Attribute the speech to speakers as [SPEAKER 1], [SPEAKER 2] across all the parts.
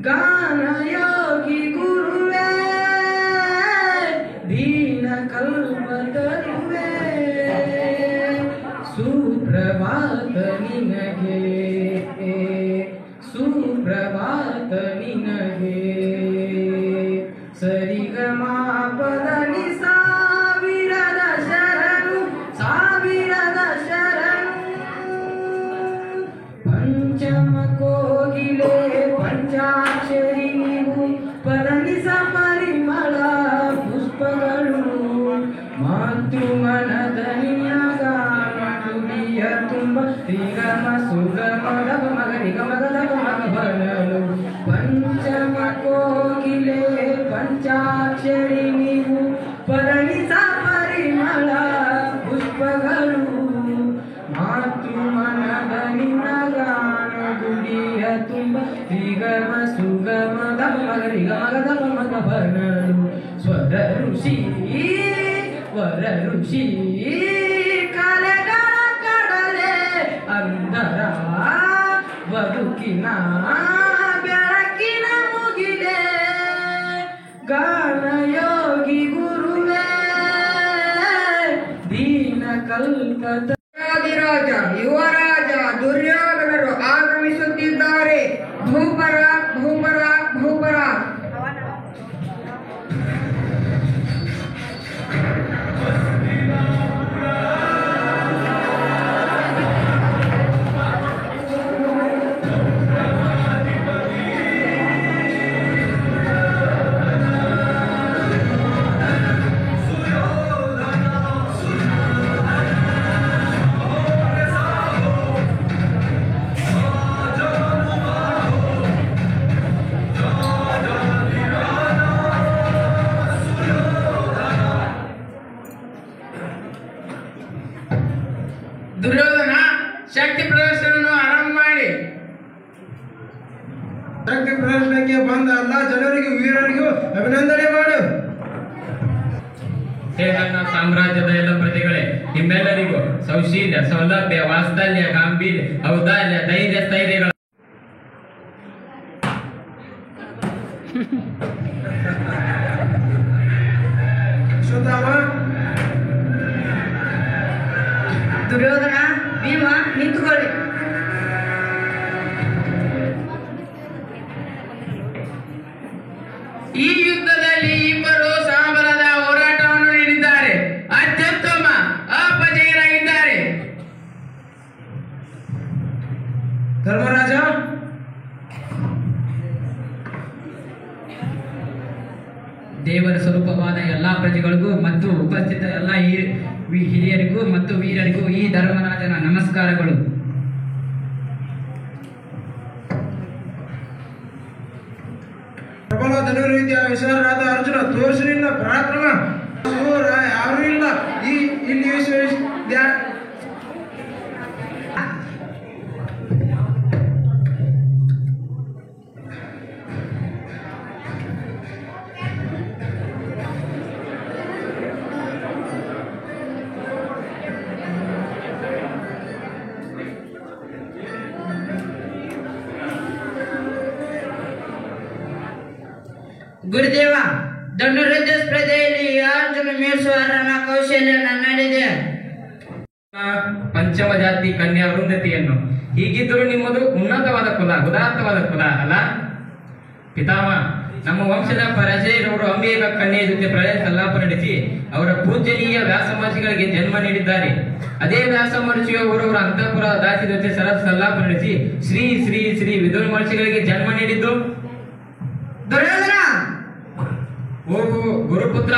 [SPEAKER 1] ಗಾನ ಯೋಗಿ ಗುರುವೇ ದೀನ ಕಲ್ಪತರುವೇ ಸುಪ್ರಭಾತ ನಿನಗೆ ಸುಪ್ರಭಾತ ನಿನಗೆ ಸರಿಗಮಾಪದಲ್ಲಿ ಸಾವಿರದ ಶರಣು ಸಾವಿರದ ಶರಣು ಪಂಚಮ ಕೋಗಿಲೆ ಪಂಚಾಕ್ಷರಿ ನೀವು ಪರಣಿಸ ಪರಿಮಳ ಪುಷ್ಪಗಳು ಮಾತೃಮನದ ನಿಯಗಾನುಡಿಯ ತುಂಬ ಶ್ರೀಗಮ ಸುಗಮ ದಪ ಮಗ ನಿಗಮ ದಪ ಮಗ ಬರಲು ಪಂಚಮ ಕೋಗಿಲೆ ಪಂಚಾಕ್ಷರಿ ನೀವು ಪರಣಿಸ ಪರಿಮಳ ಪುಷ್ಪಗಳು ಮಾತೃಮನದ ನಿನಗಾನ ಗುಡಿಯ ತುಂಬ ಶ್ರೀಗಮ ಸುಗಮ ದಪ ಮಗ ನಿಗಮ ದಪ ಮಗ ಬರಲು ಸ್ವರ ಋಷಿ ವರ ಋಷಿ ಕಲೆಗಳ ಕಡಲೆ ಅಂದರ ಬದುಕಿನ ಬೆಳಕಿನ ಮುಗಿಲೆ ಗಾನ ಯೋಗಿ ಗುರುವೇ ದೀನ ಕಲ್ಪತ ರಾಜ ಯುವರಾಜ ದುರ್ಯೋಧನರು ಆಗಮಿಸುತ್ತಿದ್ದಾರೆ. ಭೂಪರ ಭೂಪರ ಭೂಪರ ದುರ್ಯೋಧನ ಶಕ್ತಿ ಪ್ರದರ್ಶನ ಆರಂಭ ಮಾಡಿ.
[SPEAKER 2] ಶಕ್ತಿ ಪ್ರದರ್ಶನಕ್ಕೆ ಬಂದ ಎಲ್ಲ ಜನರಿಗೂ ವೀರರಿಗೂ ಅಭಿನಂದನೆ ಮಾಡು.
[SPEAKER 3] ಹೇ ನನ್ನ ಸಾಮ್ರಾಜ್ಯದ ಎಲ್ಲ ಪ್ರಜೆಗಳೇ, ನಿಮ್ಮೆಲ್ಲರಿಗೂ ಸೌಶೀಲ್ಯ, ಸೌಲಭ್ಯ, ವಾತ್ಸಲ್ಯ, ಗಾಂಭೀರ್ಯ, ಔದಾರ್ಯ, ಧೈರ್ಯ, ಸ್ಥೈರ್ಯಗಳ
[SPEAKER 2] ಅಶ್ವತ್ಥಾಮ,
[SPEAKER 1] ದುರ್ಯೋಧನ ಭೀಮ ನಿಂತುಕೊಳ್ಳಿ. ಈ ಯುದ್ಧದಲ್ಲಿ ಇಬ್ಬರು ಸಮಬಲದ ಹೋರಾಟವನ್ನು ನೀಡಿದ್ದಾರೆ. ಅತ್ಯುತ್ತಮ ಅಪಜಯರಾಗಿದ್ದಾರೆ.
[SPEAKER 2] ಧರ್ಮರಾಜ,
[SPEAKER 3] ದೇವರ ಸ್ವರೂಪವಾದ ಎಲ್ಲಾ ಪ್ರಜೆಗಳಿಗೂ ಮತ್ತು ಉಪಸ್ಥಿತ ಎಲ್ಲ ಹಿರಿಯರಿಗೂ ಮತ್ತು ವೀರರಿಗೂ ಈ ಧರ್ಮರಾಜನ ನಮಸ್ಕಾರಗಳು.
[SPEAKER 2] ಪ್ರಬಲ ಧನುರ್ವಿದ್ಯಾ ವಿಶಾಲರಾದ ಅರ್ಜುನ ತೋರಿಸಿ ನಿನ್ನ ಪರಾಕ್ರಮ. ಯಾರೂ ಇಲ್ಲ ಇಲ್ಲಿ
[SPEAKER 1] ಗುರುದೇವ, ಧನುರ್ಯುದ್ಧ ಸ್ಪರ್ಧೆಯಲ್ಲಿ ಅರ್ಜುನ ಮೀರಿಸುವ ಕೌಶಲ್ಯ ನನ್ನಲ್ಲಿದೆ.
[SPEAKER 3] ಪಂಚಮ ಜಾತಿ ಕನ್ಯಾ ಅರುಂಧತಿಯನ್ನು. ಹೀಗಿದ್ದರೂ ನಿಮ್ಮದು ಉನ್ನತವಾದ ಕುಲ, ಉದಾತ್ತವಾದ ಕುಲ ಅಲ್ಲ ಪಿತಾಮ. ನಮ್ಮ ವಂಶದ ಪರಜಯರವರು ಅಂಬಿಗ ಕನ್ಯೆಯ ಜೊತೆ ಪ್ರಳಯ ಸಲ್ಲಾಪ ನಡೆಸಿ ಅವರ ಪೂಜನೀಯ ವ್ಯಾಸ ಮಹರ್ಷಿಗಳಿಗೆ ಜನ್ಮ ನೀಡಿದ್ದಾರೆ. ಅದೇ ವ್ಯಾಸ ಮಹರ್ಷಿಯವರವರ ಅಂತಃಪುರ ದಾಸಿ ಜೊತೆ ಸಲ್ಲಾಪ ನಡೆಸಿ ಶ್ರೀ ಶ್ರೀ ಶ್ರೀ ವಿದುರ ಮಹರ್ಷಿಗಳಿಗೆ ಜನ್ಮ ನೀಡಿದ್ದು
[SPEAKER 1] ದುರ್ಯೋಧನ.
[SPEAKER 3] ಓಹೋ ಗುರುಪುತ್ರ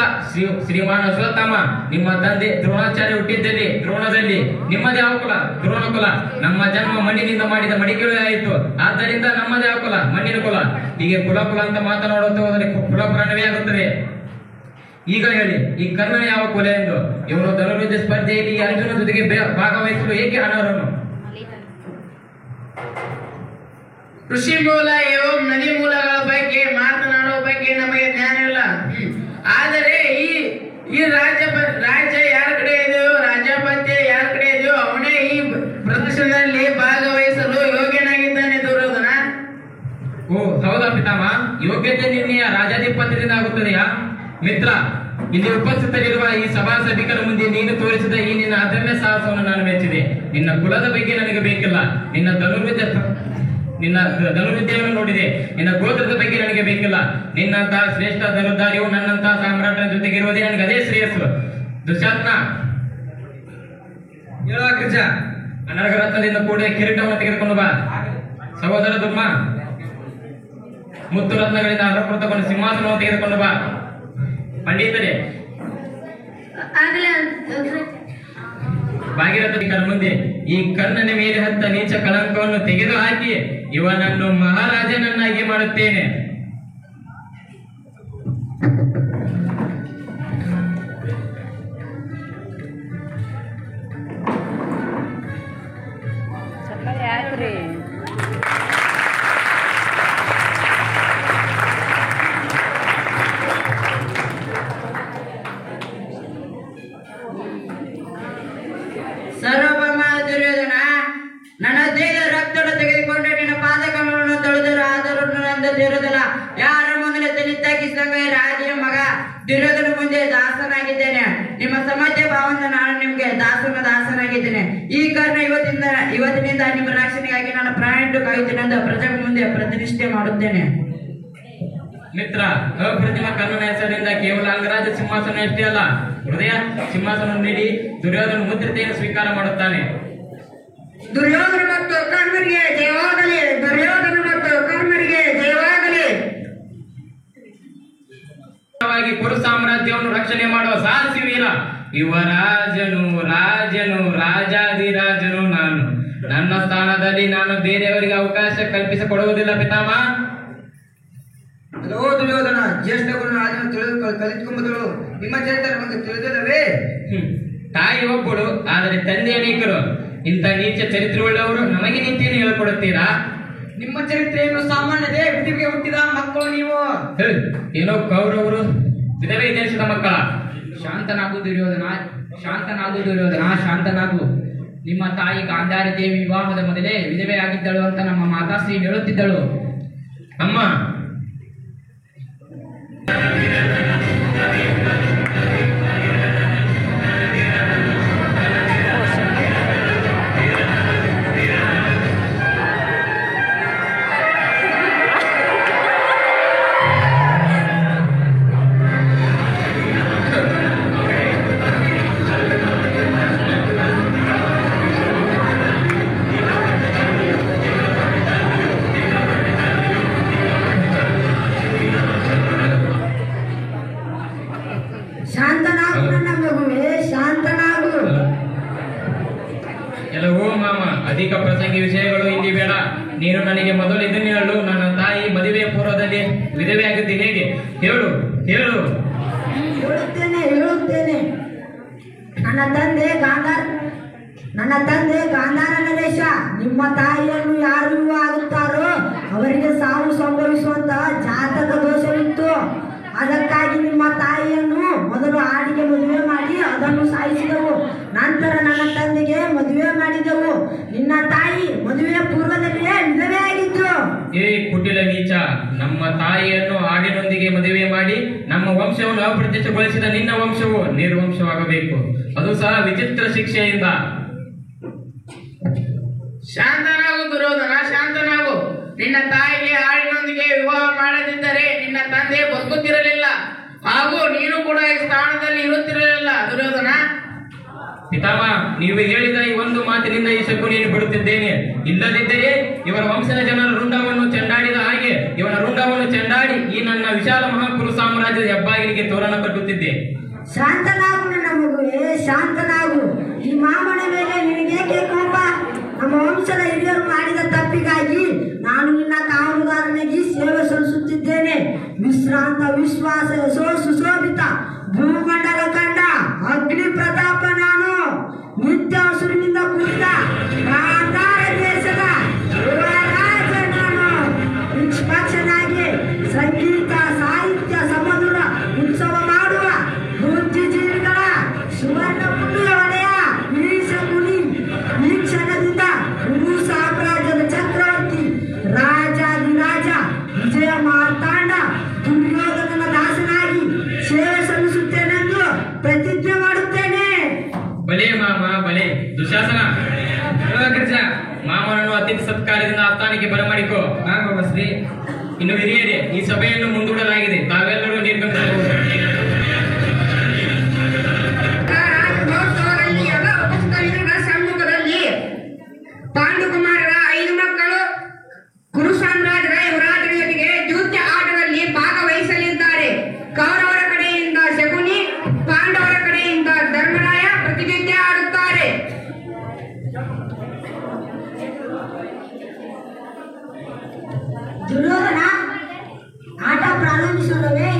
[SPEAKER 3] ಶ್ರೀಮಾನ್ ಅಶ್ವತ್ಥಾಮ, ನಿಮ್ಮ ತಂದೆ ದ್ರೋಣಾಚಾರ್ಯ ಹುಟ್ಟಿದ್ದಲ್ಲಿ ದ್ರೋಣದಲ್ಲಿ. ನಿಮ್ಮದೇ ಯಾವ ಕುಲ? ದ್ರೋಣ ಕುಲ. ನಮ್ಮ ಜನ್ಮ ಮಣ್ಣಿನಿಂದ ಮಾಡಿದ ಮಡಿಕೆಗಳೇ ಆಯಿತು, ಆದ್ದರಿಂದ ನಮ್ಮದೇ ಯಾವ ಕುಲ? ಮಣ್ಣಿನ ಕುಲ. ಹೀಗೆ ಕುಲ ಕುಲ ಅಂತ ಮಾತನಾಡುತ್ತಾ ಹೋದರೆ ಕುಲ ಪ್ರಾಣವೇ ಆಗುತ್ತದೆ. ಈಗ ಹೇಳಿ, ಈ ಕರ್ಣ ಯಾವ ಕುಲ ಎಂದು? ಇವನು ಧನುರ್ಯುದ್ಧ ಸ್ಪರ್ಧೆಯಲ್ಲಿ ಅರ್ಜುನ ಜೊತೆಗೆ ಭಾಗವಹಿಸಲು ಏಕೆ ಅನರ್ಹನು?
[SPEAKER 1] ಕೃಷಿ ಮೂಲ ಏವಂ ನದಿ ಮೂಲಗಳ ಬಗ್ಗೆ ಮಾತನಾಡುವ ಬಗ್ಗೆ ನಮಗೆ ಜ್ಞಾನವಿಲ್ಲ. ಆದರೆ ಈ ರಾಜ್ಯ ಯಾರ ಕಡೆ ಇದೆಯೋ, ರಾಜ್ಯಾಧಿಪತ್ಯ ಯಾರ ಕಡೆ ಇದೆಯೋ ಅವನೇ ಈ ಪ್ರದರ್ಶನದಲ್ಲಿ ಭಾಗವಹಿಸಲು ಯೋಗ್ಯನಾಗಿದ್ದಾನೆ ದುರ್ಯೋಧನ.
[SPEAKER 3] ಓ ಹೌದಾ ಪಿತಾಮ, ಯೋಗ್ಯತೆ ನಿನ್ನೆಯ ರಾಜಾಧಿಪತ್ಯದಿಂದ ಆಗುತ್ತದೆಯಾ? ಮಿತ್ರ, ಇಲ್ಲಿ ಉಪಸ್ಥಿತರಿರುವ ಈ ಸಭಾ ಸಭಿಕರ ಮುಂದೆ ನೀನು ತೋರಿಸಿದ ಈ ನಿನ್ನ ಅದಮ್ಯ ಸಾಹಸವನ್ನು ನಾನು ಮೆಚ್ಚಿದೆ. ನಿನ್ನ ಕುಲದ ಬಗ್ಗೆ ನನಗೆ ಬೇಕಿಲ್ಲ, ನಿನ್ನ ಧನುರ್ವಿದ್ಯೆಯನ್ನು ನೋಡಿದೆ. ನಿನ್ನ ಗೋತ್ರದ ಬಗ್ಗೆ ನನಗೆ ಬೇಕಿಲ್ಲ. ನಿನ್ನಂತಹ ಶ್ರೇಷ್ಠ ಧನುರ್ಧಾರಿಯು ನನ್ನಂತಹ ಸಾಮ್ರಾಟನ ಜೊತೆಗಿರುವುದೇ ನನಗೆ ಅದೇ ಶ್ರೇಯಸ್ಸು. ದುಶ್ಯಾಸನ, ಅನರ್ಘ ರತ್ನದಿಂದ ಕೂಡಿದ ಕಿರೀಟವನ್ನು ತೆಗೆದುಕೊಂಡು ಬಾ. ಸಹೋದರ ದುರ್ಮ, ಮುತ್ತು ರತ್ನಗಳಿಂದ ಅಲಂಕೃತಗೊಂಡ ಸಿಂಹಾಸನವನ್ನು ತೆಗೆದುಕೊಂಡು ಬಾ. ಪಂಡಿತರೇ, ಭಾಗೀರಥಿಕರ ಮುಂದೆ ಈ ಕರ್ಣನ ಮೇಲೆ ಹತ್ತ ನೀಚ ಕಳಂಕವನ್ನು ತೆಗೆದು ಹಾಕಿ ಇವನನ್ನು ಮಹಾರಾಜನನ್ನಾಗಿ ಮಾಡುತ್ತೇನೆ.
[SPEAKER 1] ಸರ್ವಭೌಮ ದುರ್ಯೋಧನ, ನನ್ನ ದೇಹದ ರಕ್ತವನ್ನು ತೆಗೆದುಕೊಂಡು ನಿನ್ನ ಪಾದಕಗಳನ್ನು ತೊಳೆದರು, ಆದರೂ ನನ್ನದಿರುವುದಿಲ್ಲ. ಯಾರ ಮುಂದೆ ತನಿತ್ತಾಗಿ ರಾಜನ ಮಗ ದುರ್ಯೋಧನ ಮುಂದೆ ದಾಸನಾಗಿದ್ದೇನೆ. ನಿಮ್ಮ ಸಮಧ್ಯ ಭಾವದಿಂದ ನಾನು ನಿಮ್ಗೆ ದಾಸನಾಗಿದ್ದೇನೆ. ಈ ಕಾರಣ ಇವತ್ತಿನಿಂದ ನಿಮ್ಮ ರಕ್ಷಣೆಗಾಗಿ ನಾನು ಪ್ರಾಣ ಕಾಯುತ್ತೇನೆ ಎಂದು ಪ್ರಜೆಗಳ ಮುಂದೆ ಪ್ರತಿಷ್ಠೆ ಮಾಡುತ್ತೇನೆ.
[SPEAKER 3] ಮಿತ್ರ, ಅಪ್ರತಿಮ ಕರ್ಣನ ಹೆಸರಿನಿಂದ ಕೇವಲ ಅಂಗರಾಜ ಸಿಂಹಾಸನ ಅಷ್ಟೇ ಅಲ್ಲ, ಹೃದಯ ಸಿಂಹಾಸನ ನೀಡಿ ದುರ್ಯೋಧನ ಮುದ್ರತೆಯನ್ನು ಸ್ವೀಕಾರ ಮಾಡುತ್ತಾನೆ.
[SPEAKER 1] ದುರ್ಯೋಧನ ಮತ್ತು ಕರ್ಣರಿಗೆ ಜಯವಾಗಲಿ, ದುರ್ಯೋಧನ ಮತ್ತು ಕರ್ಣರಿಗೆ ಜಯವಾಗಲಿ.
[SPEAKER 3] ಕುರು ಸಾಮ್ರಾಜ್ಯವನ್ನು ರಕ್ಷಣೆ ಮಾಡುವ ಸಾಹಸಿ ವೀರ ರಾಜನು ರಾಜಾದಿರಾಜನು ನಾನು. ನನ್ನ ಸ್ಥಾನದಲ್ಲಿ ನಾನು ಬೇರೆಯವರಿಗೆ ಅವಕಾಶ ಕಲ್ಪಿಸಿಕೊಡುವುದಿಲ್ಲ ಪಿತಾಮ.
[SPEAKER 2] ದುರ್ಯೋಧನ, ಜ್ಯೇಷ್ಠ ಗುರು ರಾಜನ ಕಲಿತುಕೊಂಬುದಳು ನಿಮ್ಮ ಚರಿತ್ರೆ ನಮಗೆ ತಿಳಿದಿಲ್ಲವೇ?
[SPEAKER 3] ತಾಯಿ ಒಬ್ಬಳು, ಆದರೆ ತಂದೆ ಅನೇಕರು. ಇಂಥ ನೀಚ ಚರಿತ್ರೆ ಉಳ್ಳವರು ನಮಗೆ ನೀತಿಯನ್ನು ಹೇಳಿಕೊಡುತ್ತೀರಾ?
[SPEAKER 2] ನಿಮ್ಮ ಚರಿತ್ರೆಯನ್ನು ಸಾಮಾನ್ಯದೇ ವಿಧಿಗೆ ಹುಟ್ಟಿದ ಮಕ್ಕಳು ನೀವು.
[SPEAKER 3] ಏನೋ ಕೌರವರು ವಿಧವೆ ದೇಶದ ಮಕ್ಕಳ.
[SPEAKER 4] ಶಾಂತನಾಗು ದುರ್ಯೋಧನ, ಶಾಂತನಾಗು. ನಿಮ್ಮ ತಾಯಿ ಗಾಂಧಾರಿ ದೇವಿ ವಿವಾಹದ ಮೊದಲೇ ವಿಧವೆಯಾಗಿದ್ದಳು ಅಂತ ನಮ್ಮ ಮಾತಾಶ್ರೀ ಹೇಳುತ್ತಿದ್ದಳು.
[SPEAKER 3] ಅಮ್ಮ, ಎಲ್ಲವೋ ಮಾಮ, ಅಧಿಕ ಪ್ರಸಂಗಿ ವಿಷಯಗಳು ಇಲ್ಲಿ ಬೇಡ. ನೀನು ನನಗೆ ಮೊದಲು ಇದನ್ನು ಹೇಳು, ನನ್ನ ತಾಯಿ ಮದುವೆಯ ಪೂರ್ವದಲ್ಲಿ ವಿಧವೆಯಾಗಿದ್ದು ಹೇಗೆ? ಹೇಳು.
[SPEAKER 5] ಹೇಳುತ್ತೇನೆ. ನನ್ನ ತಂದೆ ಗಾಂಧಾರ ನರೇಶ. ನಿಮ್ಮ ತಾಯಿಯನ್ನು ಯಾರು ಆಗುತ್ತಾರೋ ಅವರಿಗೆ ಸಾವು ಸಂಭವಿಸುವಂತ ಜಾತಕ ದೋಷವಿತ್ತು. ಅದಕ್ಕಾಗಿ ನಿಮ್ಮ ತಾಯಿಯನ್ನು ಮೊದಲು ಆಡಿಗೆ ಮದುವೆ ಮಾಡಿ ಅದನ್ನು ಸಾಯಿಸಿದೆವು. ನಂತರ ನನ್ನ ತಂದೆಗೆ ಮದುವೆ ಮಾಡಿದೆವು. ನಿನ್ನ ತಾಯಿ ಮದುವೆಯ ಪೂರ್ವದಲ್ಲಿಯೇ ವಿಧವೆಯಾಗಿದ್ದು.
[SPEAKER 3] ಏ ಕುಟಿಲ ನೀಚ, ನಮ್ಮ ತಾಯಿಯನ್ನು ಆಡಿನೊಂದಿಗೆ ಮದುವೆ ಮಾಡಿ ನಮ್ಮ ವಂಶವನ್ನು ಅಪ್ರತಿಷ್ಠಗೊಳಿಸಿದ ನಿನ್ನ ವಂಶವು ನಿರ್ವಂಶವಾಗಬೇಕು, ಅದು ಸಹ ವಿಚಿತ್ರ ಶಿಕ್ಷೆಯಿಂದ.
[SPEAKER 1] ಶಾಂತನಾಗು ದುರ್ಯೋಧನ, ಶಾಂತನಾಗು. ನಿನ್ನ ತಾಯಿಗೆ ಆಡಿನೊಂದಿಗೆ ವಿವಾಹ ಮಾಡದಿದ್ದರೆ ನಿನ್ನ ತಂದೆ ಬದುಕುತ್ತಿರಲಿಲ್ಲ, ಹಾಗೂ ನೀನು ಕೂಡ ಈ ಸ್ಥಾನದಲ್ಲಿ ಇರುತ್ತಿರಲಿಲ್ಲ ದುರ್ಯೋಧನ.
[SPEAKER 3] ಪಿತಾಮ, ನೀವು ಹೇಳಿದ ಈ ಒಂದು ಮಾತಿನಿಂದ ಈ ಶಕುನಿಯನ್ನು ಬಿಡುತ್ತಿದ್ದೇನೆ. ಇಲ್ಲದಿದ್ದರೆ ಇವರ ವಂಶದ ಜನರ ರುಂಡವನ್ನು ಚೆಂಡಾಡಿದ ಹಾಗೆ ಇವನ ರುಂಡವನ್ನು ಚೆಂಡಾಡಿ ಈ ನನ್ನ ವಿಶಾಲ ಮಹಾಕುರು ಸಾಮ್ರಾಜ್ಯದ ಹೆಬ್ಬಾಗಿಲಿಗೆ ತೋರಣ ಕಟ್ಟುತ್ತಿದ್ದೆ.
[SPEAKER 5] ಶಾಂತನಾಗು ನನ್ನ ಮಗುವೆ, ಶಾಂತನಾಗು. ಈ ಮಾಮನ ಮೇಲೆ ನಿನಗೇಕೆ ಕೋಪ? ನಮ್ಮ ವಂಶದ ಹಿರಿಯರು ಮಾಡಿದ ತಪ್ಪಿಗಾಗಿ ನಾನು ನಿನ್ನ ಕಾವಲುಗಾರನಿಗೆ ಸೇವೆ ಸಲ್ಲಿಸುತ್ತಿದ್ದೇನೆ. ವಿಶ್ರಾಂತ, ವಿಶ್ವಾಸ, ಸುಶೋಭಿತ ಭೂಮಂಡಲ ಕಂಡ ಅಗ್ನಿ ಪ್ರತಾಪ ನಾನು. ನಿತ್ಯ ಹಸುರಿನಿಂದ ಕೂಡಿದ ಗಾಂಧಾರ ದೇಶದ ಯುವರಾಜ ನಾನು. ನಿಷ್ಪಕ್ಷನಾಗಿ ಸಂಗೀತ, ಸಾಹಿತ್ಯ, ಸಮಧುರ ಉತ್ಸವ ಮಾಡುವ ಬುದ್ಧಿಜೀವಿಗಳ ಸುವರ್ಣ ಪುಣ್ಯ ಒಡೆಯ ಈಶ ಮುನಿ. ಈ ಕ್ಷಣದಿಂದ ಕುರು ಸಾಮ್ರಾಜ್ಯದ ಚಕ್ರವರ್ತಿ ರಾಜಾದಿರಾಜ ವಿಜಯ ಮಾರ್ತಾಂಡ ದುರ್ಯೋಧನನ ದಾಸನಾಗಿ ಸೇವೆ ಸಲ್ಲಿಸುತ್ತೇನೆಂದು ಪ್ರತಿಜ್ಞೆ ಮಾಡುತ್ತೇನೆ.
[SPEAKER 3] ಬಲೆ ಮಾಮ ಬಲೆ. ದುಶಾಸನ ಮಾಮನನ್ನು ಅತಿಥಿ ಸತ್ಕಾರದಿಂದ ಆಸ್ಥಾನಕ್ಕೆ ಬರಮಾಡಿಕೋ. ಶ್ರೀ ಇನ್ನು ಹಿರಿಯರೇ, ಈ ಸಭೆಯನ್ನು ಮುಂದೂಡಲಾಗಿದೆ. ತಾವೆಲ್ಲರೂ ನಿರ್ಗಮಿಸಬಹುದು.
[SPEAKER 6] ಸಮ್ಮುಖದಲ್ಲಿ ಪಾಂಡುಕುಮಾರರ 5 ಮಕ್ಕಳು ಕುರು ಸಾಮ್ರಾಜ್ಯರ ಯುವರಾಜರೊಂದಿಗೆ ಯುದ್ಧ ಆಟದಲ್ಲಿ ಭಾಗವಹಿಸಲಿದ್ದಾರೆ. ಕೌರವರ ಕಡೆಯಿಂದ ಶಕುನಿ, ಪಾಂಡವರ ಕಡೆಯಿಂದ ಧರ್ಮರಾಯ ಪ್ರತಿನಿತ್ಯ ಆಡುತ್ತಾರೆ.
[SPEAKER 5] ದುರ್ಯೋಧನ, ಆಟ ಪ್ರಾರಂಭಿಸೋಣವೇ?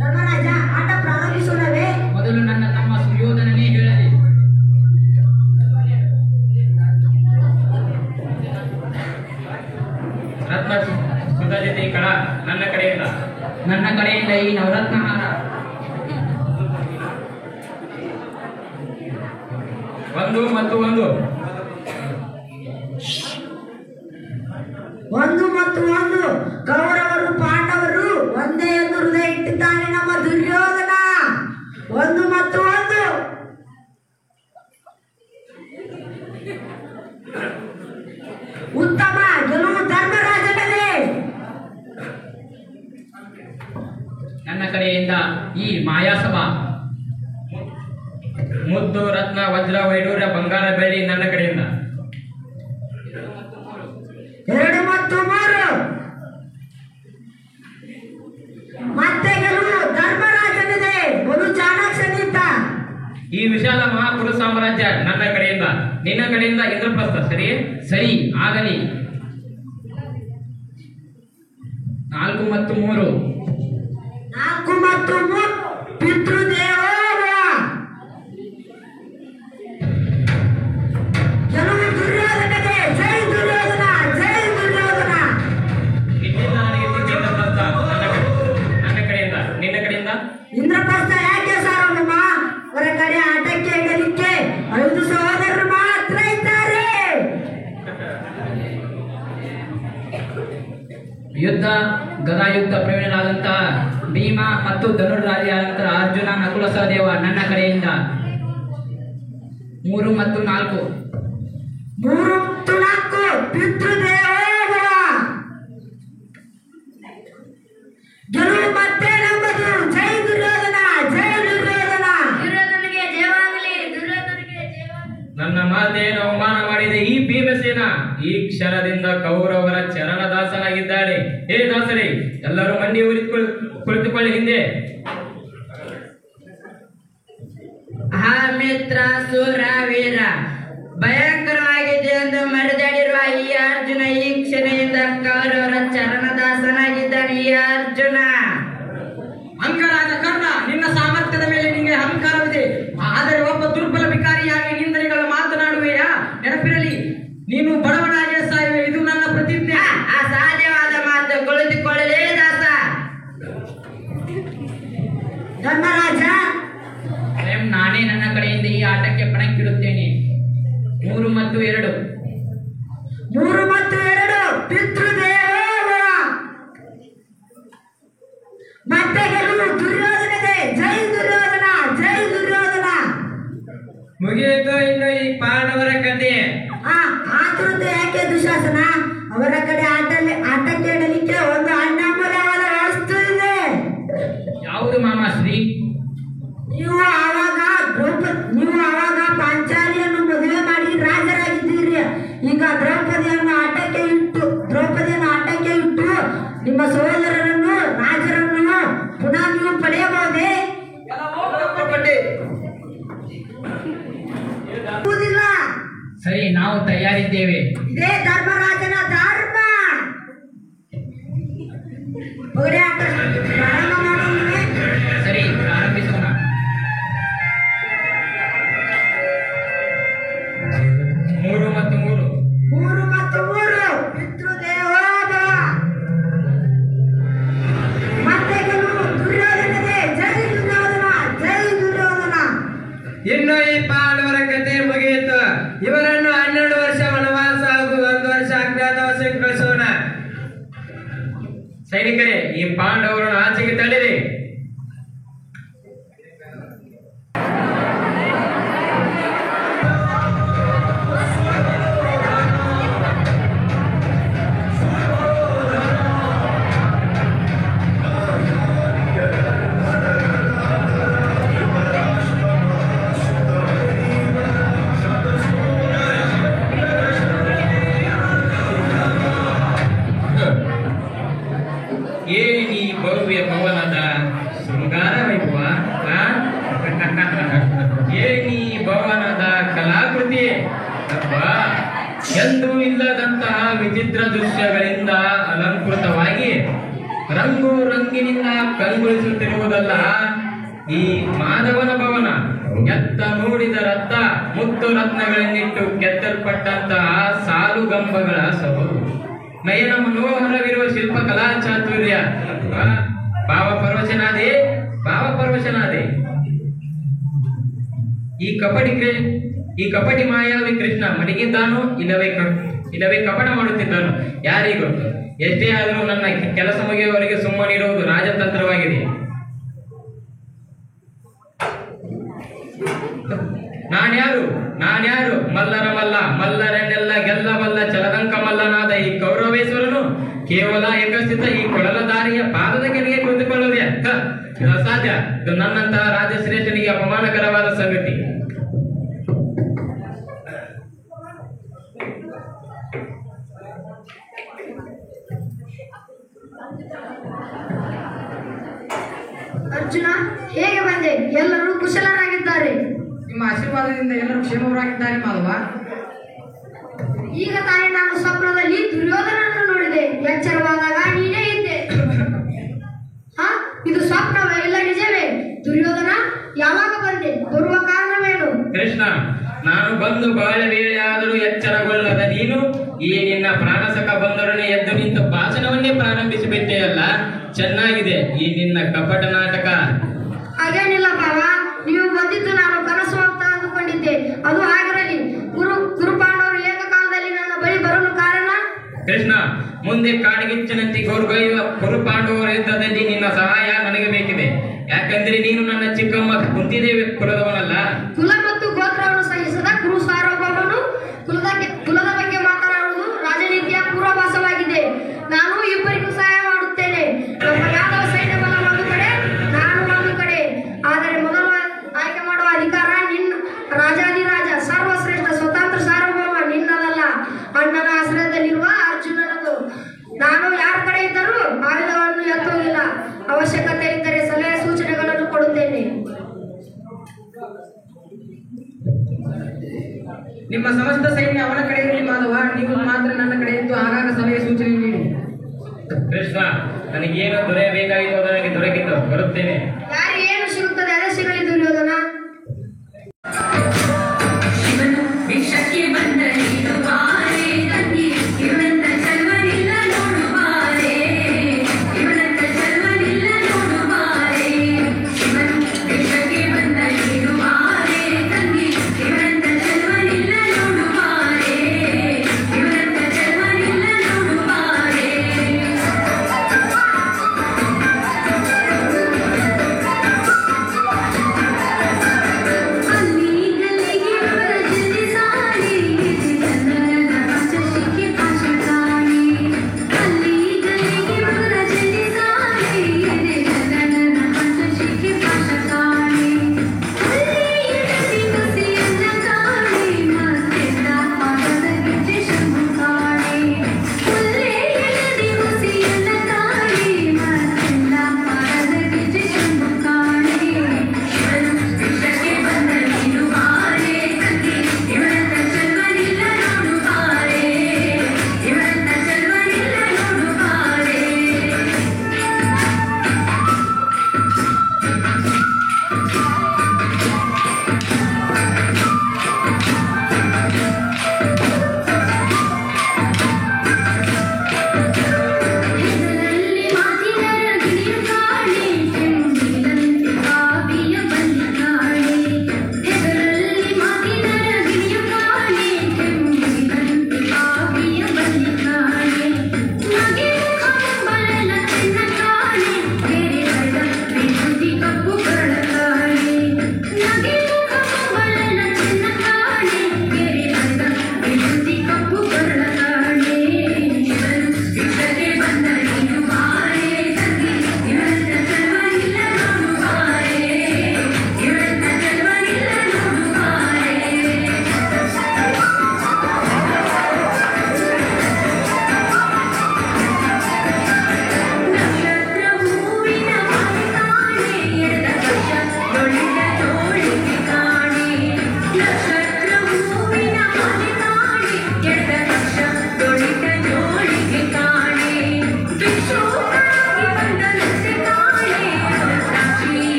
[SPEAKER 5] ಧರ್ಮರಾಜ, ಆಟ ಪ್ರಾರಂಭಿಸೋಣವೇ?
[SPEAKER 4] ಮೊದಲು ನನ್ನ ತಮ್ಮ ಸುಯೋಧನನೇ ಹೇಳಲಿ.
[SPEAKER 3] ರತ್ನ ಸುಧಾಜಿತ ಕಳ ನನ್ನ ಕಡೆಯಿಂದ
[SPEAKER 4] ಈ ನವರತ್ನ ಹಾರ.
[SPEAKER 3] 1 ಮತ್ತು 1.
[SPEAKER 5] 1 ಮತ್ತು 1. ಕೌರವರು ಪಾಂಡವರು ಒಂದೇ ಎಂದು ಹೃದಯ ಇಟ್ಟಿದ್ದಾನೆ ನಮ್ಮ ದುರ್ಯೋಧನ. 1 ಮತ್ತು 1. ಉತ್ತಮ ಗೆಲುವು ಧರ್ಮರಾಜನದೇ.
[SPEAKER 4] ನನ್ನ ಕಡೆಯಿಂದ ಈ ಮಾಯಾಸಭಾ.
[SPEAKER 3] ಮುದ್ದು ರತ್ನ ವಜ್ರ ವೈಡೂರ್ಯ ಬಂಗಾರ ಬೆಳ್ಳಿ ನನ್ನ ಕಡೆಯಿಂದ.
[SPEAKER 5] 2 ಮತ್ತು 3. ಮತ್ತೆ ಗೆಲುವು ಧರ್ಮರಾಜನದೇ. ಬಲು ಚಾಣಾಕ್ಷನಿದ್ದ.
[SPEAKER 3] ಈ ವಿಶಾಲ ಮಹಾಪುರು ಸಾಮ್ರಾಜ್ಯ ನನ್ನ ಕಡೆಯಿಂದ. ನಿನ್ನ ಕಡೆಯಿಂದ ಇಂದ್ರಪ್ರಸ್ಥ.
[SPEAKER 4] ಸರಿ ಆಗಲಿ. 4 ಮತ್ತು 3.
[SPEAKER 5] 4 ಮತ್ತು 3. ಪಿತೃದೇವೋಭವ. ಗೆಲುವು ದುರ್ಯೋಧನದೇ. ಜೈ ದುರ್ಯೋಧನ, ಜೈ ದುರ್ಯೋಧನ.
[SPEAKER 3] ಇಲ್ಲಿಂದ ನನಗೆ ಸಿಕ್ಕ ಇಂದ್ರಪ್ರಸ್ಥ ನನ್ನ ಕಡೆಯಿಂದ. ನಿನ್ನ ಕಡೆಯಿಂದ
[SPEAKER 5] ಇಂದ್ರಪ್ರಸ್ಥ ಯಾಕೆ ಸಾರೋಣಮ್ಮ? ಅವರ ಕಡೆ ಆಟಕ್ಕೆ ಇಡಲಿಕ್ಕೆ 5 ಸಹೋದರರು ಮಾತ್ರ ಇದ್ದಾರೆ.
[SPEAKER 4] ಯುದ್ಧ ಗದಾಯುದ್ಧ ಪ್ರವೀಣರಾದಂತಹ ಭೀಮ ಮತ್ತು ಧನುರ್ರಾಜಿಯಾದಂತಹ ಅರ್ಜುನ, ನಕುಲ ಸಹದೇವ ನನ್ನ ಕಡೆಯಿಂದ. 3 ಮತ್ತು 4.
[SPEAKER 5] 3 ಮತ್ತು 4. ಪಿತೃದೇವೋಭವ. ಗೆಲುವು ಮತ್ತೆ ನಮ್ಮದು. ಜೈ ದುರ್ಯೋಧನ, ಜೈ ದುರ್ಯೋಧನ.
[SPEAKER 6] ದುರ್ಯೋಧನಿಗೆ ಜಯವಾಗಲಿ, ದುರ್ಯೋಧನಿಗೆ ಜಯವಾಗಲಿ.
[SPEAKER 3] ನನ್ನ ಮಾತೆಯನ್ನು ಅವಮಾನ ಮಾಡಿದ ಈ ಭೀಮಸೇನ ಈ ಕ್ಷಣದಿಂದ ಕೌರವರ ಚರಣದಾಸನಾಗಿದ್ದಾನೆ. ಹೇ ದಾಸರೇ, ಎಲ್ಲರೂ ಮಂಡಿ ಕುಳಿತುಕೊಳ್ಳಿ. ಹಿಂದೆ
[SPEAKER 6] ಆ ಮಿತ್ರ ಸೂರವೀರ ಭಯಂಕರವಾಗಿದೆ ಎಂದು ಮೆರೆದಾಡಿರುವ ಈ ಅರ್ಜುನ ಈ ಕ್ಷಣದಿಂದ ಕೌರವರ ಚರಣದಾಸನಾಗಿದ್ದಾನೆ. ಈ ಅರ್ಜುನ
[SPEAKER 7] ಅಂಗರಾಜ ಕರ್ಣ, ನಿನ್ನ ಸಾಮರ್ಥ್ಯದ ಮೇಲೆ ನಿನಗೆ ಅಹಂಕಾರವಿದೆ. ಆದರೆ ಒಬ್ಬ ದುರ್ಬಲ ವಿಕಾರಿಯಾಗಿ ನಿಂದನೆಗಳ ಮಾತನಾಡುವೆಯಾ? ನೆನಪಿರಲಿ, ನೀನು ಬಡವನಾಗಿ ಸಾಯುವೆ. ಇದು ನನ್ನ ಪ್ರತಿಜ್ಞೆ.
[SPEAKER 6] ಅಸಾಧ್ಯವಾದ ಮಾತು. ಕುಳಿತುಕೊಳ್ಳಲೇ ದಾಸ.
[SPEAKER 5] ಧರ್ಮರಾಜ,
[SPEAKER 4] ಸ್ವಯಂ ನಾನೇ ನನ್ನ ಕಡೆಯಿಂದ ಈ ಆಟಕ್ಕೆ ಪಣಕ್ಕಿಡುತ್ತೇನೆ. 3 ಮತ್ತು 2.
[SPEAKER 5] 3 ಮತ್ತು 2. ಪಿತೃದೇವೋಭವ. ಮತ್ತೆ ಗೆಲುವು ದುರ್ಯೋಧನದೇ. ಜೈ ದುರ್ಯೋಧನ, ಜೈ ದುರ್ಯೋಧನ.
[SPEAKER 2] ಮುಗಿಯಿತು ಇನ್ನು ಈ ಪಾಂಡವರ ಕಥೆ.
[SPEAKER 5] ಆತುರತೆ ಯಾಕೆ ದುಶಾಸನ? ಅವರ ಕಡೆ ಆಟಕ್ಕೆ ಇಡಲಿಕ್ಕೆ ಒಂದು ಅಣ್ಣಮೂಲವಾದ ವಸ್ತು ಇದೆ.
[SPEAKER 4] ಯಾವುದು ಮಾಮ ಶ್ರೀ?
[SPEAKER 5] ನೀವು ಆವಾಗ ಪಾಂಚಾಲಿಯನ್ನು ಮದುವೆ ಮಾಡಿ ರಾಜರಾಗಿದ್ದೀರಿ. ಈಗ ದ್ರೌಪದಿಯನ್ನು ಆಟಕ್ಕೆ ಇಟ್ಟು ನಿಮ್ಮ ಸಹೋದರರನ್ನು ರಾಜರನ್ನು ಪುನಃ ನೀವು ಪಡೆಯಬಹುದೇ?
[SPEAKER 4] ಸರಿ, ನಾವು ತಯಾರಿದ್ದೇವೆ.
[SPEAKER 5] ಇದೇ ಧರ್ಮರಾಜನ ಧರ್ಮ. ಪಗಡೆ ಆಟ ಪ್ರಾರಂಭ ಮಾಡೋಣ.
[SPEAKER 4] ಸರಿ, ಪ್ರಾರಂಭಿಸೋಣ.
[SPEAKER 3] 3 ಮತ್ತು 3.
[SPEAKER 5] 3 ಮತ್ತು 3. ಪಿತೃದೇವೋಭವ. ಮತ್ತೆ ಗೆಲುವು ದುರ್ಯೋಧನದೇ. ಜೈ ದುರ್ಯೋಧನ, ಜೈ ದುರ್ಯೋಧನ.
[SPEAKER 2] ಇನ್ನು ಈ ಪಾಂಡವರ ಕಥೆ ಮುಗಿಯಿತು. ಇವರನ್ನು 12 ವರ್ಷ ವನವಾಸ ಹಾಗೂ 1 ವರ್ಷ ಅಜ್ಞಾತವಾಸ
[SPEAKER 3] ಪಾಂಡವರನ್ನು ಆಚೆಗೆ ತಳ್ಳಿರಿ. ಏನಿ ಭವ್ಯ ಭವನದ ಶೃಂಗಾರ ವೈಭವ, ಏನಿ ಭವನದ ಕಲಾಕೃತಿ ಎಂದೂ ಇಲ್ಲದಂತಹ ವಿಚಿತ್ರ ದೃಶ್ಯಗಳಿಂದ ಅಲಂಕೃತವಾಗಿ ರಂಗು ರಂಗಿನಿಂದ ಕಂಗೊಳಿಸುತ್ತಿರುವುದಲ್ಲ ಈ ಮಾಧವನ ಭವನ. ಎತ್ತ ನೋಡಿದ ರಥ ಮುತ್ತು ರತ್ನಗಳನ್ನಿಟ್ಟು ಕೆತ್ತಲ್ಪಟ್ಟಂತಹ ಸಾಲುಗಂಬಗಳ ಸೊಬಗು, ನಯನ ಮನೋಹರವಿರುವ ಶಿಲ್ಪ ಕಲಾ ಚಾತುರ್ಯ. ಭಾವಪರವಶನಾದೆ. ಈ ಕಪಟಿ ಮಾಯಾವಿ ಕೃಷ್ಣ ಮಡಗಿದ್ದಾನೋ ಇಲ್ಲವೇ ಕಪಟ ಮಾಡುತ್ತಿದ್ದಾನೋ ಯಾರಿಗೂ ಗೊತ್ತು. ಎಷ್ಟೇ ಆದರೂ ನನ್ನ ಕೆಲಸ ಮುಗಿಯುವವರೆಗೆ ಸುಮ್ಮನಿರುವುದು ರಾಜತಂತ್ರವಾಗಿದೆ. ನಾನ್ಯಾರು ಮಲ್ಲರ ಮಲ್ಲರನ್ನೆಲ್ಲ ಗೆಲ್ಲಬಲ್ಲ ಚಲದಂಕ ಮಲ್ಲನಾದ ಈ ಕೌರವೇಶ್ವರನು ಕೇವಲ ಏಕಸ್ಥಿತ ಈ ಕೊಳಲದಾರಿಯ ಪಾದದ ಕೆಳಗೆ ಕುಳಿತುಕೊಳ್ಳುವುದೇ? ಇದು ಅಸಾಧ್ಯ. ಇದು ನನ್ನಂತಹ ರಾಜಶ್ರೇಷ್ಠನಿಗೆ ಅಪಮಾನಕರವಾದ ಸಂಗತಿ.
[SPEAKER 5] ಅರ್ಜುನ, ಹೇಗೆ ಬಂದೆ? ಎಲ್ಲರೂ ಕುಶಲರಾಗಿದ್ದಾರೆ.
[SPEAKER 7] ನಿಮ್ಮ ಆಶೀರ್ವಾದದಿಂದ ಎಲ್ಲರೂ ಕ್ಷೇಮವರಾಗಿದ್ದಾರೆ ಮಾಧವ.
[SPEAKER 5] ಈಗ ತಾನೇ ನಾನು ಸ್ವಪ್ನದಲ್ಲಿ ದುರ್ಯೋಧನನ್ನು ನೋಡಿದೆ. ಎಚ್ಚರವಾದಾಗ ನೀನೇ ಇದ್ದೆ. ಇದು ಸ್ವಪ್ನವೇ ಇಲ್ಲ ನಿಜವೇ? ದುರ್ಯೋಧನ, ಯಾವಾಗ ಬಂದೆ? ಬರುವ ಕಾರಣವೇನು?
[SPEAKER 3] ಕೃಷ್ಣ, ನಾನು ಬಂದು ಬಹಳ ವೇಳೆಯಾದರೂ ಎಚ್ಚರಗೊಳ್ಳದ ನೀನು ಈ ನಿನ್ನ ಪ್ರಾಣಸಕ ಬಂದೊಡನೆ ಎದ್ದು ನಿಂತು ಭಾಷಣವನ್ನೇ ಪ್ರಾರಂಭಿಸಿಬಿಟ್ಟೆಯಲ್ಲ. ಚೆನ್ನಾಗಿದೆ ಈ ನಿನ್ನ ಕಪಟ ನಾಟಕ.
[SPEAKER 5] ಹಾಗೇನಿಲ್ಲ ಬಾವ, ನೀವು ಬಂದಿದ್ದು ನಾನು ಕನಸು ಅಂತ ಅಂದುಕೊಂಡಿದ್ದೆ. ಅದು ಆಗಿರಲಿ. ಕುರುಪಾಂಡವರು ಏಕಕಾಲದಲ್ಲಿ ನನ್ನ ಬಳಿ ಬರಲು ಕಾರಣ?
[SPEAKER 3] ಕೃಷ್ಣ, ಮುಂದೆ ಕಾಡಿಗಿಚ್ಚನಂತೆ ಗೌರಗೈವ ಕುರುಪಾಂಡವರ ಯುದ್ಧದಲ್ಲಿ ನಿನ್ನ ಸಹಾಯ ನನಗೆ ಬೇಕಿದೆ. ಯಾಕಂದ್ರೆ ನೀನು ನನ್ನ ಚಿಕ್ಕಮ್ಮ ಕುಂತಿದೇವಿ ಕುಲದವನಲ್ಲ.
[SPEAKER 5] ಕುಲ ಮತ್ತು ಗೋತ್ರವನ್ನು ಸಹಿಸದ ಕುರು ಸಾರ್ವಭೌಮನು ಕುಲದ ಬಗ್ಗೆ ಮಾತನಾಡುವುದು ರಾಜನೀತಿಯ ಪೂರ್ವಾಭಾಸವಾಗಿದೆ. ನಾನು ಇಬ್ಬರಿಗೂ ಸಹಾಯ ಮಾಡುತ್ತೇನೆ. ನಮ್ಮ ಯಾದವ ಸೈನ್ಯ ಬಲ ಒಂದು ಕಡೆ, ನಾನು ಒಂದು ಕಡೆ. ಆದರೆ ಮೊದಲು ಆಯ್ಕೆ ಮಾಡುವ ಅಧಿಕಾರ ರಾಜಾಧಿರಾಜ ಸರ್ವಶ್ರೇಷ್ಠ ಸ್ವತಂತ್ರ ಸಾರ್ವಭೌಮ ನಿನ್ನದಲ್ಲ, ಅಣ್ಣನ ಆಶ್ರಯದಲ್ಲಿರುವ ಅರ್ಜುನನದು. ನಾನು ಯಾರ ಕಡೆ ಇದ್ದರೂ ಆಯುಧಗಳನ್ನು ಎತ್ತುವುದಿಲ್ಲ. ಅವಶ್ಯಕತೆ ಇದ್ದರೆ ಸಲಹೆ ಸೂಚನೆಗಳನ್ನು ಕೊಡುತ್ತೇನೆ.
[SPEAKER 7] ನಿಮ್ಮ ಸಮಸ್ತ ಸೈನ್ಯ ಅವನ ಕಡೆ ಇರಲಿ ಮಾಧವ. ನೀವು ಮಾತ್ರ ನನ್ನ ಕಡೆ ಇದ್ದು ಆಗಾಗ ಸಲಹೆ ಸೂಚನೆ ನೀಡಿ.
[SPEAKER 3] ಕೃಷ್ಣ, ನನಗೇನು ದೊರೆಯಬೇಕಾಗಿತ್ತು ನನಗೆ ದೊರಕಿತು. ಬರುತ್ತೇನೆ.
[SPEAKER 5] ಯಾರಿಗೆ ಏನು ಸಿಗುತ್ತದೆ ಅದೇ ಸಿಗಲಿ ದುರ್ಯೋಧನ.